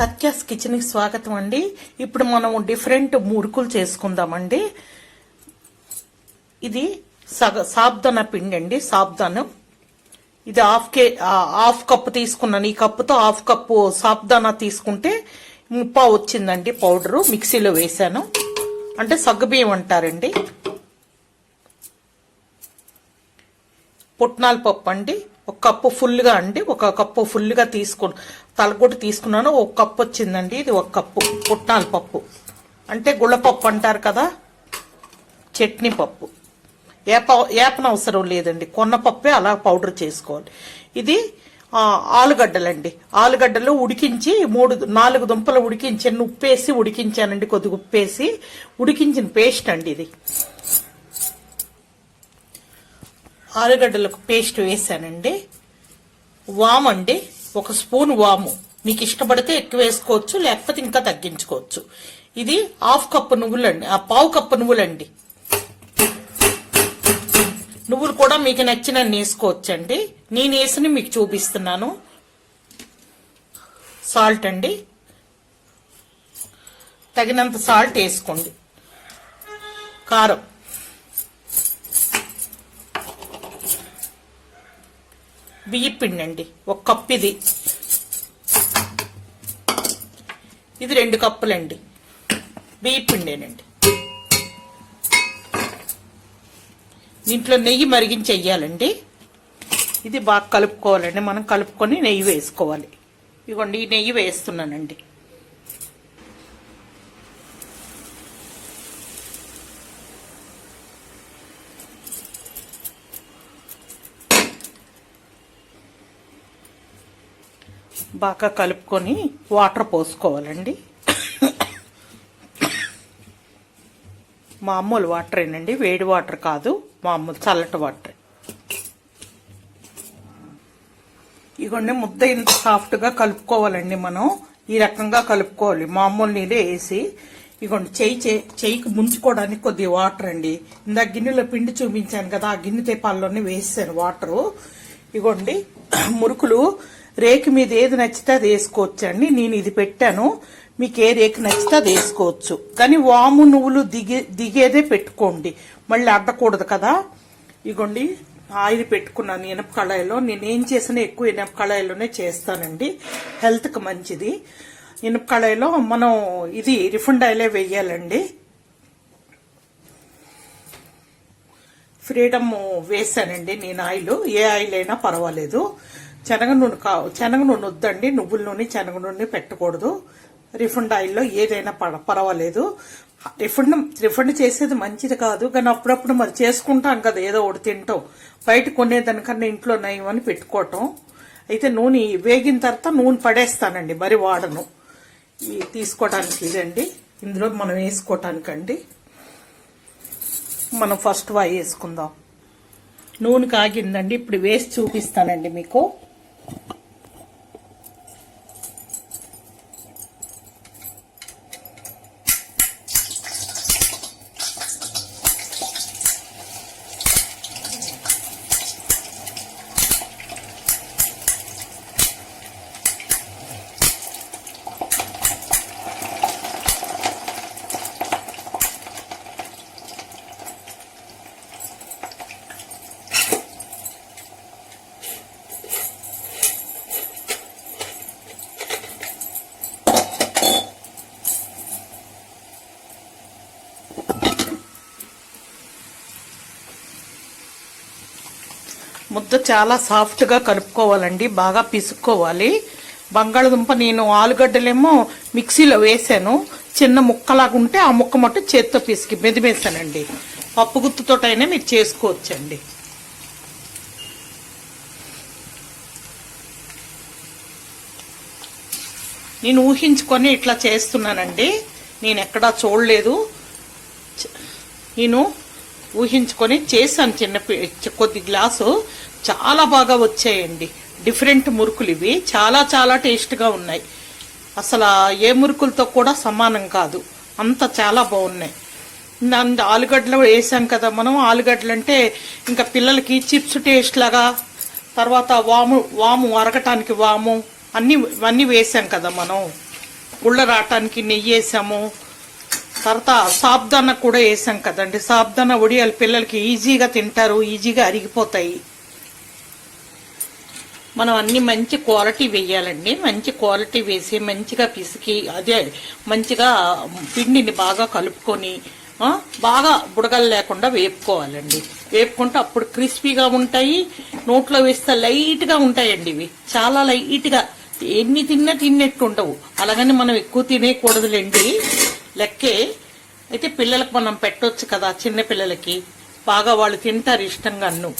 సత్యాస్ కిచెన్కి స్వాగతం అండి. ఇప్పుడు మనం డిఫరెంట్ మురుకులు చేసుకుందామండి. ఇది సాబ్దానా పిండి అండి. సాబ్దానం ఇది హాఫ్ కప్పు తీసుకున్నాను. ఈ కప్పుతో హాఫ్ కప్పు సాబ్దానా తీసుకుంటే ముప్పావు వచ్చిందండి. పౌడరు మిక్సీలో వేసాను. అంటే సగ్గుబియ్యం అంటారండి. పుట్నాల పప్పు అండి, ఒక కప్పు ఫుల్గా అండి. ఒక కప్పు ఫుల్గా తలగొట్టి తీసుకున్నాను. ఒక కప్పు వచ్చిందండి. ఇది ఒక కప్పు పుట్నాల పప్పు అంటే గుళ్ళపప్పు అంటారు కదా, చట్నీ పప్పు. ఏపనవసరం లేదండి, కొన్న పప్పే అలా పౌడర్ చేసుకోవాలి. ఇది ఆలుగడ్డలండి. ఆలుగడ్డలు ఉడికించి 4 దుంపలు ఉడికించి ఉప్పేసి ఉడికించానండి. కొద్దిగా ఉప్పేసి ఉడికించిన పేస్ట్ అండి. ఇది ఆలుగడ్డలకు పేస్ట్ వేసానండి. వాము అండి, 1 స్పూన్ వాము. మీకు ఇష్టపడితే ఎక్కువ వేసుకోవచ్చు, లేకపోతే ఇంకా తగ్గించుకోవచ్చు. ఇది హాఫ్ కప్పు నువ్వులండి, పావు కప్పు నువ్వులండి. నువ్వులు కూడా మీకు నచ్చినన్ని వేసుకోవచ్చండి. నేను వేసి మీకు చూపిస్తున్నాను. సాల్ట్ అండి, తగినంత సాల్ట్ వేసుకోండి. కారం, బియ్య పిండి అండి, 1 కప్పు. ఇది 2 కప్పులండి బియ్య పిండేనండి. దీంట్లో నెయ్యి మరిగించి వెయ్యాలండి. ఇది బాగా కలుపుకోవాలండి. మనం కలుపుకొని నెయ్యి వేసుకోవాలి. ఇదిగోండి, ఈ నెయ్యి వేస్తున్నానండి. బాగా కలుపుకొని వాటర్ పోసుకోవాలండి. మామూలు వాటరేనండి, వేడి వాటర్ కాదు, మామూలు చల్లటి వాటర్. ఇగోండి, ముద్ద ఇంత సాఫ్ట్గా కలుపుకోవాలండి. మనం ఈ రకంగా కలుపుకోవాలి. మామూలు నీళ్ళే వేసి ఇగోండి, చెయ్యికి ముంచుకోవడానికి కొద్దిగా వాటర్ అండి. ఇందాక గిన్నెలో పిండి చూపించాను కదా, ఆ గిన్నె తెపాల్లోనే వేసాను వాటరు. ఇగోండి, మురుకులు రేకు మీద ఏది నచ్చితే అది వేసుకోవచ్చు అండి. నేను ఇది పెట్టాను, మీకు ఏ రేకు నచ్చితే అది వేసుకోవచ్చు. కానీ వాము నువ్వులు దిగేదే పెట్టుకోండి, మళ్ళీ అడ్డకూడదు కదా. ఇగోండి, ఆయిల్ పెట్టుకున్నాను ఇనప కళాయిలో. నేనేం చేసినా ఎక్కువ ఇనప కళాయిలోనే చేస్తానండి, హెల్త్కి మంచిది. ఇనప కళాయిలో మనం ఇది రిఫైండ్ ఆయిలే వేయాలండి. ఫ్రీడమ్ వేసానండి నేను ఆయిల్, ఏ ఆయిల్ అయినా పర్వాలేదు. శనగ నూనె వద్దండి, నువ్వుల నూనె శనగ నూనె పెట్టకూడదు. రిఫైండ్ ఆయిల్లో ఏదైనా పర్వాలేదు. రిఫైండ్ చేసేది మంచిది కాదు, కానీ అప్పుడప్పుడు మరి చేసుకుంటాం కదా, ఏదో ఒకటి తింటాం. బయట కొనేదానికన్నా ఇంట్లో నయం అని పెట్టుకోవటం. అయితే నూనె వేగిన తర్వాత నూనె పడేస్తానండి, మరి వాడను. తీసుకోవడానికి ఇదండి. ఇందులో మనం వేసుకోవటానికండి. మనం ఫస్ట్ వాయి వేసుకుందాం. నూనె కాగిందండి, ఇప్పుడు వేసి చూపిస్తానండి మీకు. ముద్ద చాలా సాఫ్ట్గా కలుపుకోవాలండి, బాగా పిసుక్కోవాలి. బంగాళదుంప నేను ఆలుగడ్డలేమో మిక్సీలో వేసాను, చిన్న ముక్కలాగా ఉంటే ఆ ముక్క మట్టు చేత్తో పిసికి మెదిమేసానండి. పప్పు గుత్తుతోటైనా మీరు చేసుకోవచ్చండి. నేను ఊహించుకొని ఇట్లా చేస్తున్నానండి, నేను ఎక్కడా చూడలేదు. నేను ఊహించుకొని చేశాను. కొద్ది గ్లాసు చాలా బాగా వచ్చాయండి. డిఫరెంట్ మురుకులు ఇవి, చాలా చాలా టేస్ట్గా ఉన్నాయి. అసలు ఏ మురుకులతో కూడా సమానం కాదు, అంత చాలా బాగున్నాయి. ఆలుగడ్డలు వేసాం కదా మనం. ఆలుగడ్డలు అంటే ఇంకా పిల్లలకి చిప్స్ టేస్ట్ లాగా, తర్వాత వాము అరగటానికి వాము అన్నీ వేసాం కదా మనం. గుళ్ళ రావటానికి నెయ్యి వేసాము. తర్వాత సాబ్దానా కూడా వేసాం కదండి. సాబ్దానా వడియాలు పిల్లలకి ఈజీగా తింటారు, ఈజీగా అరిగిపోతాయి. మనం అన్ని మంచి క్వాలిటీ వేయాలండి. మంచి క్వాలిటీ వేసి మంచిగా పిసికి అదే మంచిగా పిండిని బాగా కలుపుకొని బాగా బుడగలు లేకుండా వేపుకోవాలండి. వేపుకుంటే అప్పుడు క్రిస్పీగా ఉంటాయి. నోట్లో వేస్తే లైట్గా ఉంటాయండి. ఇవి చాలా లైట్గా, ఎన్ని తిన్నా తిన్నట్టు ఉండవు. అలాగని మనం ఎక్కువ తినేయకూడదులేండి, లెక్కే. అయితే పిల్లలకు మనం పెట్టొచ్చు కదా, చిన్న పిల్లలకి బాగా వాళ్ళు తింటారు ఇష్టంగా. అన్ను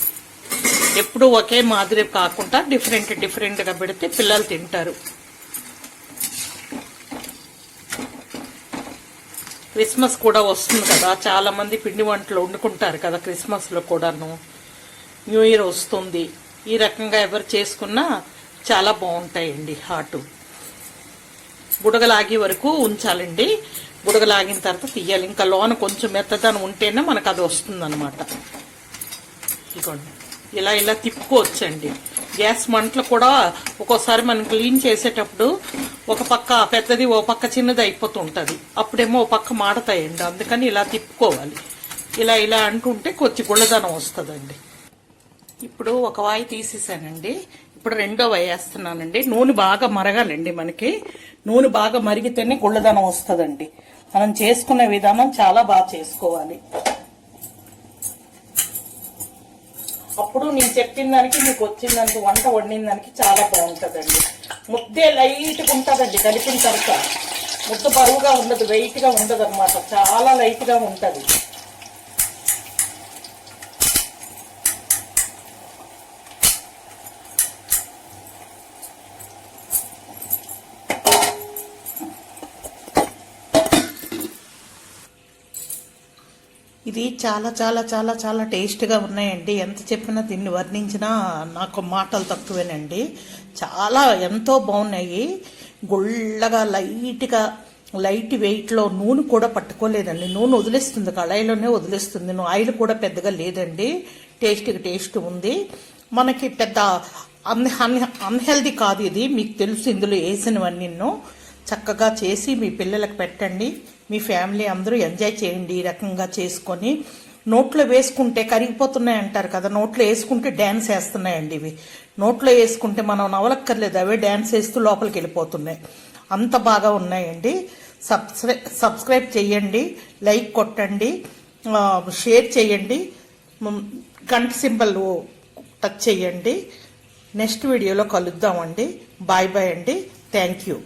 ఎప్పుడు ఒకే మాదిరి కాకుండా డిఫరెంట్గా పెడితే పిల్లలు తింటారు. క్రిస్మస్ కూడా వస్తుంది కదా, చాలా మంది పిండి వంటలు వండుకుంటారు కదా క్రిస్మస్ లో కూడాను. న్యూ ఇయర్ వస్తుంది. ఈ రకంగా ఎవరు చేసుకున్నా చాలా బాగుంటాయండి. హాటు బుడగలాగే వరకు ఉంచాలండి. బుడగలాగిన తర్వాత తీయాలి. ఇంకా లోన కొంచెం మెత్తదనం ఉంటేనే మనకు అది వస్తుంది అనమాట. ఇదిగోండి, ఇలా తిప్పుకోవచ్చండి. గ్యాస్ మంటలు కూడా ఒక్కోసారి మనం క్లీన్ చేసేటప్పుడు ఒక పక్క పెద్దది ఓ పక్క చిన్నది అయిపోతూ ఉంటుంది. అప్పుడేమో ఓ పక్క మాడతాయండి. అందుకని ఇలా తిప్పుకోవాలి. ఇలా అంటుంటే కొంచెం గుళ్ళదనం వస్తుందండి. ఇప్పుడు ఒక వాయి తీసేసానండి. ఇప్పుడు రెండో వాయి వేస్తున్నానండి. నూనె బాగా మరగాలండి. మనకి నూనె బాగా మరిగితేనే గుళ్ళదనం వస్తుందండి. మనం చేసుకునే విధానం చాలా బాగా చేసుకోవాలి. అప్పుడు నేను చెప్పిన దానికి మీకు వచ్చిన దానికి, వంట వండిన దానికి చాలా బాగుంటుందండి. ముద్దే లైట్గా ఉంటుందండి. కలిపిన తర్వాత ముద్ద బరువుగా ఉండదు, వెయిట్గా ఉండదు అనమాట. చాలా లైట్గా ఉంటుంది. ఇది చాలా చాలా చాలా చాలా టేస్ట్గా ఉన్నాయండి. ఎంత చెప్పినా దీన్ని వర్ణించినా నాకు మాటలు తక్కువేనండి. చాలా ఎంతో బాగున్నాయి. గుళ్ళగా లైట్ వెయిట్లో. నూనె కూడా పట్టుకోలేదండి. నూనె వదిలేస్తుంది, కళాయిలోనే వదిలేస్తుంది. ఆయిల్ కూడా పెద్దగా లేదండి. టేస్ట్ ఉంది. మనకి పెద్ద అన్హెల్దీ కాదు ఇది. మీకు తెలుసు ఇందులో వేసినవన్నీ. చక్కగా చేసి మీ పిల్లలకు పెట్టండి. మీ ఫ్యామిలీ అందరూ ఎంజాయ్ చేయండి ఈ రకంగా చేసుకొని. నోట్లో వేసుకుంటే కరిగిపోతున్నాయి అంటారు కదా, నోట్లో వేసుకుంటే డ్యాన్స్ వేస్తున్నాయండి ఇవి. నోట్లో వేసుకుంటే మనం నవలక్కర్లేదు, అవే డ్యాన్స్ వేస్తూ లోపలికి వెళ్ళిపోతున్నాయి. అంత బాగా ఉన్నాయండి. సబ్స్క్రైబ్ చేయండి, లైక్ కొట్టండి, షేర్ చేయండి, గంట సింబల్ టచ్ చేయండి. నెక్స్ట్ వీడియోలో కలుద్దామండి. బాయ్ అండి. Thank you.